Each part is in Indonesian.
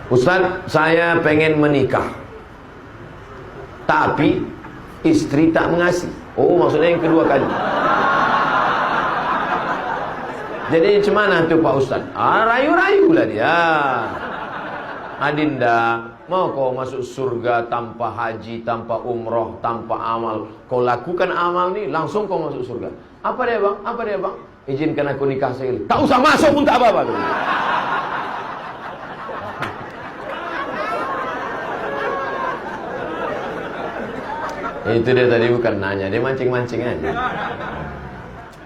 Ustaz, saya pengen menikah, tapi istri tak mengasih. Oh, maksudnya yang kedua kali. Jadi macam mana tu Pak Ustaz? Rayu-rayu lah dia. Adinda, mau kau masuk surga tanpa haji, tanpa umroh, tanpa amal? Kau lakukan amal ni, langsung kau masuk surga. Apa dia bang? Apa dia bang? Izinkan aku nikah sekali. Tak usah masuk pun tak apa-apa. Itu dia tadi bukan nanya, dia mancing-mancing aja.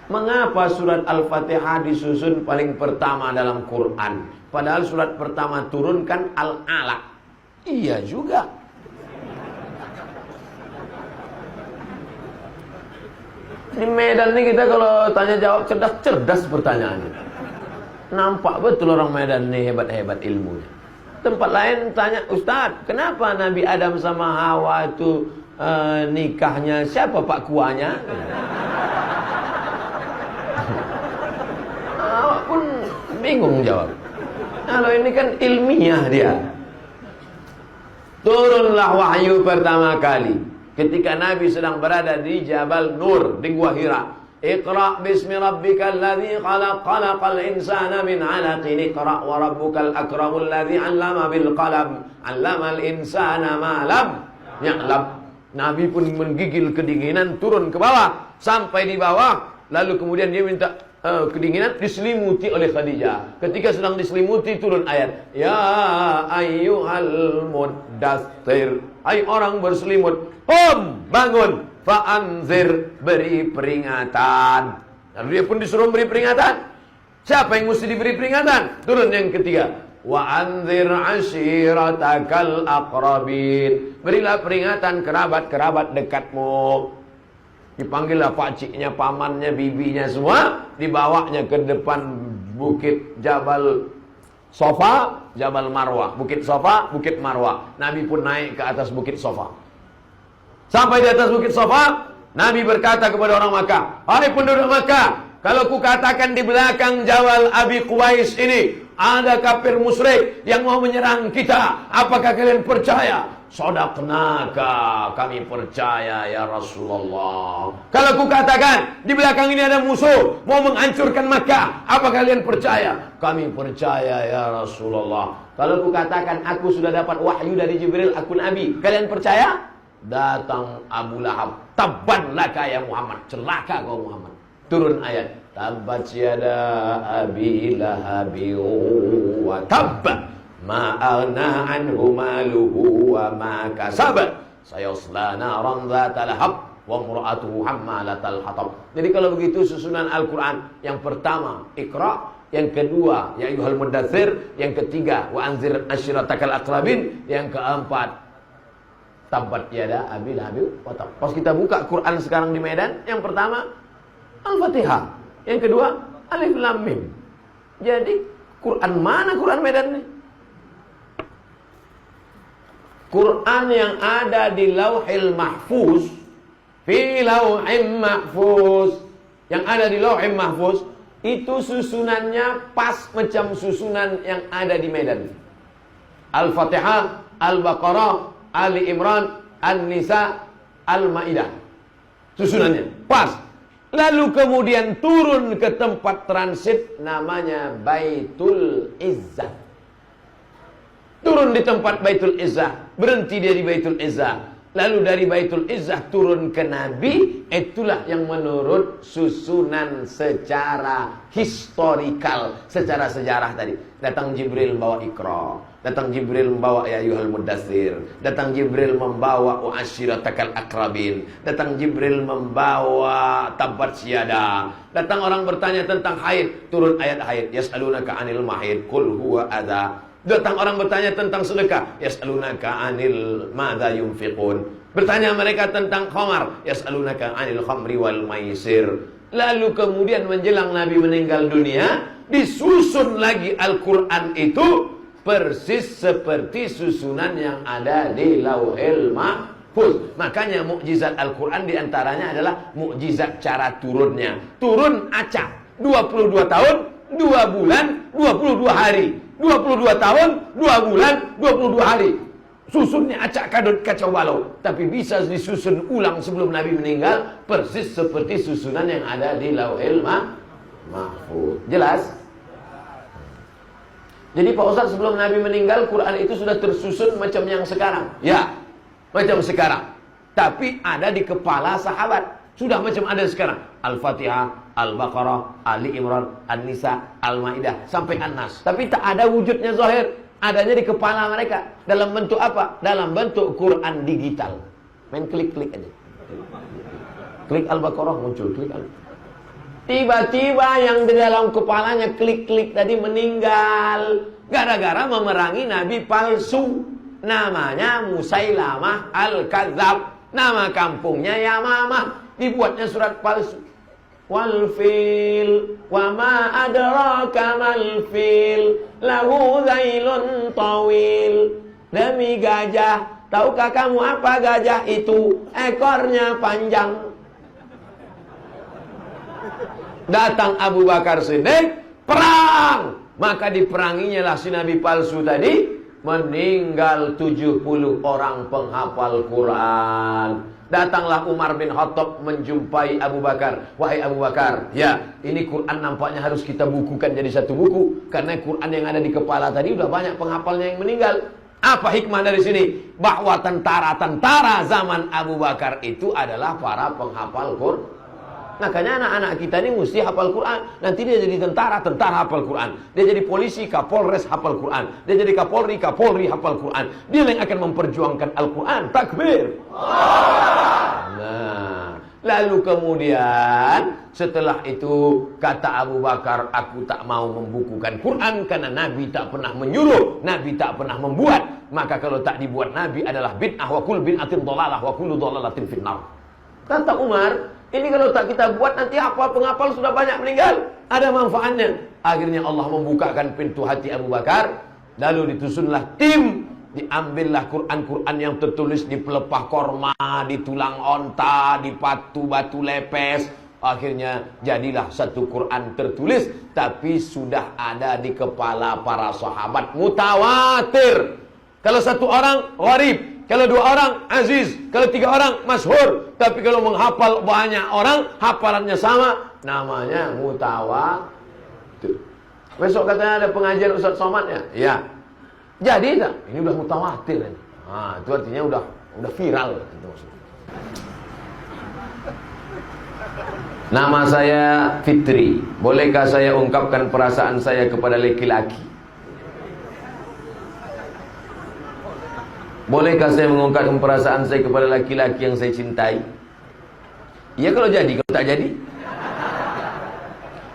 Mengapa surat Al-Fatihah disusun paling pertama dalam Quran? Padahal surat pertama turun kan Al-Alaq. Iya juga. Di Medan nih kita kalau tanya jawab cerdas-cerdas pertanyaannya. Nampak betul orang Medan nih hebat-hebat ilmunya. Tempat lain tanya, Ustaz, kenapa Nabi Adam sama Hawa itu nikahnya siapa pak kuahnya? Awak pun bingung jawab. Kalau ini kan ilmiah dia. Turunlah wahyu pertama kali ketika Nabi sedang berada di Jabal Nur di Gua Hira. Iqra bismi rabbikal ladzi khalaq, khalaqal insana min 'alaqin, iqra wa rabbukal akramul ladzi 'allama bil qalam, 'allamal insana ma lam ya'lam. Nabi pun menggigil kedinginan, turun ke bawah sampai di bawah, lalu kemudian dia minta kedinginan diselimuti oleh Khadijah. Ketika sedang diselimuti turun ayat, ya ayyuhal muddatsir, hai orang berselimut, bangun, fa'anzir, beri peringatan. Lalu dia pun disuruh beri peringatan. Siapa yang mesti diberi peringatan? Turun yang ketiga, wa anzir ashiratakal aqrabin, berilah peringatan kerabat-kerabat dekatmu. Dipanggillah pakciknya, pamannya, bibinya semua, dibawanya ke depan bukit Jabal Sofa, Jabal Marwah. Bukit Sofa, Bukit Marwah. Nabi pun naik ke atas bukit Sofa. Sampai di atas bukit Sofa, Nabi berkata kepada orang Makkah, hai penduduk Makkah, kalau ku katakan di belakang Jabal Abi Quwais ini ada kafir musyrik yang mau menyerang kita, apakah kalian percaya? Sadaqnaka, kami percaya ya Rasulullah. Kalau ku katakan di belakang ini ada musuh mau menghancurkan Makkah, apa kalian percaya? Kami percaya ya Rasulullah. Kalau ku katakan aku sudah dapat wahyu dari Jibril, aku nabi, kalian percaya? Datang Abu Lahab, tabban laka ya Muhammad, celaka kau Muhammad. Turun ayat, tabbat yada abi lahabi wa tabba, ma aghna anhu maluhu wa ma kasab, sayasla naran dzatal lahab wa imra'atuhu hammalatal hatab. Jadi kalau begitu susunan Al-Qur'an, yang pertama Iqra, yang kedua ya ayyuhal muddatsir, yang ketiga wa anzir ashiratakal aqrabin, yang keempat tabbat yada abi lahabi wa tab. Pas kita buka Quran sekarang di Medan, yang pertama Al-Fatihah, yang kedua Alif Lam Mim. Jadi Quran mana Quran Medan nih? Quran yang ada di Lauhil Mahfuz, fi Lauhim Mahfuz, yang ada di Lauhim Mahfuz itu susunannya pas macam susunan yang ada di Medan. Al-Fatihah, Al-Baqarah, Ali Imran, An-Nisa, Al-Maidah. Susunannya pas. Lalu kemudian turun ke tempat transit namanya Baitul Izzah. Turun di tempat Baitul Izzah, berhenti dia di Baitul Izzah. Lalu dari Baitul Izzah turun ke Nabi. Itulah yang menurut susunan secara historikal, secara sejarah tadi. Datang Jibril membawa Iqra, datang Jibril membawa ya ayyuhal muddatsir, datang Jibril membawa wa ashiratakal aqrabin, datang Jibril membawa tabbat syada. Datang orang bertanya tentang haid, turun ayat haid, yas'alunaka 'anil mahid qul huwa adza. Datang orang bertanya tentang sedekah, yas'alunaka 'anil madza yunfiqun. Bertanya mereka tentang khamar, yas'alunaka 'anil khamri wal maisir. Lalu kemudian menjelang Nabi meninggal dunia, disusun lagi Al-Quran itu persis seperti susunan yang ada di Lauhil Mahfuz. Makanya mukjizat Al-Quran diantaranya adalah mukjizat cara turunnya. Turun acak 22 tahun, 2 bulan, 22 hari. 22 tahun, 2 bulan, 22 hari. Susunnya acak kadut kacau balau. Tapi bisa disusun ulang sebelum Nabi meninggal, persis seperti susunan yang ada di Lauhil Mahfuz. Jelas? Jadi Pak Ustaz, sebelum Nabi meninggal, Quran itu sudah tersusun macam yang sekarang. Ya, macam sekarang. Tapi ada di kepala sahabat. Sudah macam ada sekarang. Al-Fatihah, Al-Baqarah, Ali Imran, An-Nisa, Al-Maidah, sampai An-Nas. Tapi tak ada wujudnya zahir. Adanya di kepala mereka. Dalam bentuk apa? Dalam bentuk Quran digital. Main klik-klik aja. Klik Al-Baqarah muncul, klik Al. Tiba-tiba yang di dalam kepalanya klik-klik tadi meninggal. Gara-gara memerangi Nabi palsu. Namanya Musailamah Al-Kadzab. Nama kampungnya Yamamah. Dibuatnya surat palsu. Wal fil wa ma adraka mal fil lahu zailun tawil. Demi gajah, tahukah kamu apa gajah itu? Ekornya panjang. Datang Abu Bakar Siddiq, perang. Maka diperanginya lah si Nabi palsu tadi. Meninggal 70 orang penghafal Quran. Datanglah Umar bin Khattab menjumpai Abu Bakar. Wahai Abu Bakar, ya, ini Quran nampaknya harus kita bukukan jadi satu buku. Karena Quran yang ada di kepala tadi udah banyak penghafalnya yang meninggal. Apa hikmah dari sini? Bahwa tentara-tentara zaman Abu Bakar itu adalah para penghafal Quran. Makanya anak-anak kita ini mesti hafal Quran. Nanti dia jadi tentara, tentara hafal Quran. Dia jadi polisi, kapolres hafal Quran. Dia jadi kapolri, kapolri hafal Quran. Dia yang akan memperjuangkan Al-Quran. Takbir. Nah, lalu kemudian setelah itu kata Abu Bakar, aku tak mau membukukan Quran karena Nabi tak pernah menyuruh, Nabi tak pernah membuat. Maka kalau tak dibuat Nabi adalah bid'ah, wa kullu bid'atin dhalalah wa kullu dhalalatin finnar. Kata Umar, ini kalau tak kita buat nanti hafal penghafal sudah banyak meninggal. Ada manfaatnya. Akhirnya Allah membukakan pintu hati Abu Bakar. Lalu ditusunlah tim. Diambillah Quran-Quran yang tertulis di pelepah korma, di tulang onta, di batu lepes. Akhirnya jadilah satu Quran tertulis. Tapi sudah ada di kepala para sahabat. Mutawatir. Kalau satu orang gharib. Kalau 2 orang aziz, kalau 3 orang masyhur. Tapi kalau menghafal banyak orang, hafalannya sama, namanya mutawatir. Besok katanya ada pengajian Ustaz Somad ya? Ya. Jadi tak? Ini udah mutawatir. Nah, itu artinya udah viral. Itu maksudnya. Nama saya Fitri. Bolehkah saya ungkapkan perasaan saya kepada laki-laki? Bolehkah saya mengungkapkan perasaan saya kepada laki-laki yang saya cintai? Ya kalau jadi, kalau tak jadi.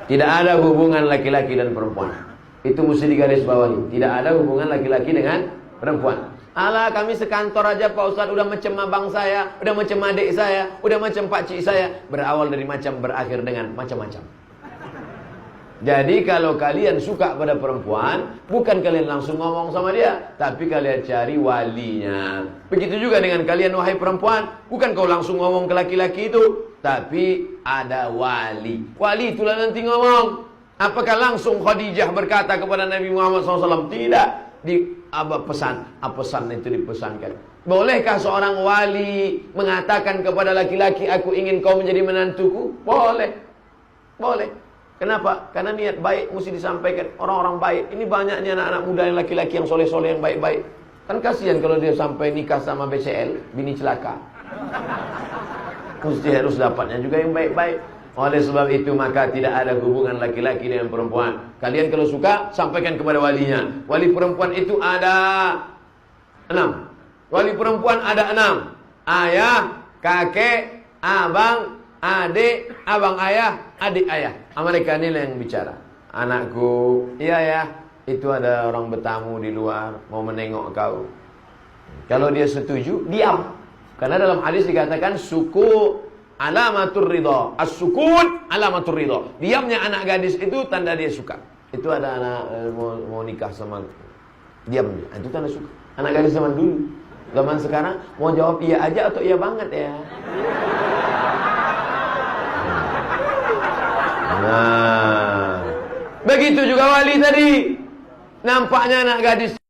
Tidak ada hubungan laki-laki dan perempuan. Itu mesti digarisbawahi. Tidak ada hubungan laki-laki dengan perempuan. Alah, kami sekantor aja Pak Ustaz, udah macam abang saya, udah macam adik saya, udah macam pakcik saya. Berawal dari macam, berakhir dengan macam-macam. Jadi kalau kalian suka pada perempuan, bukan kalian langsung ngomong sama dia, tapi kalian cari walinya. Begitu juga dengan kalian wahai perempuan, bukan kau langsung ngomong ke laki-laki itu, tapi ada wali. Wali itulah nanti ngomong. Apakah langsung Khadijah berkata kepada Nabi Muhammad SAW? Tidak. Pesan itu dipesankan. Bolehkah seorang wali mengatakan kepada laki-laki, aku ingin kau menjadi menantuku? Boleh. Boleh. Kenapa? Karena niat baik mesti disampaikan. Orang-orang baik. Ini banyaknya anak-anak muda yang laki-laki yang soleh-soleh yang baik-baik. Kan kasihan kalau dia sampai nikah sama BCL, bini celaka. Mesti harus dapatnya juga yang baik-baik. Oleh sebab itu maka tidak ada hubungan laki-laki dengan perempuan. Kalian kalau suka, sampaikan kepada walinya. Wali perempuan itu ada 6. Wali perempuan ada 6. Ayah, kakek, abang, adik, abang ayah, adik ayah. Mereka ini yang bicara. Anakku, iya ya, itu ada orang bertamu di luar, mau menengok kau. Kalau dia setuju, diam. Karena dalam hadis dikatakan suku alamatur ridha. As-sukun alamatur ridha. Diamnya anak gadis itu tanda dia suka. Itu ada anak mau nikah sama diamnya. Itu tanda suka. Anak gadis zaman dulu. Zaman sekarang mau jawab iya aja atau iya banget ya. Nah, begitu juga wali tadi. Nampaknya anak gadis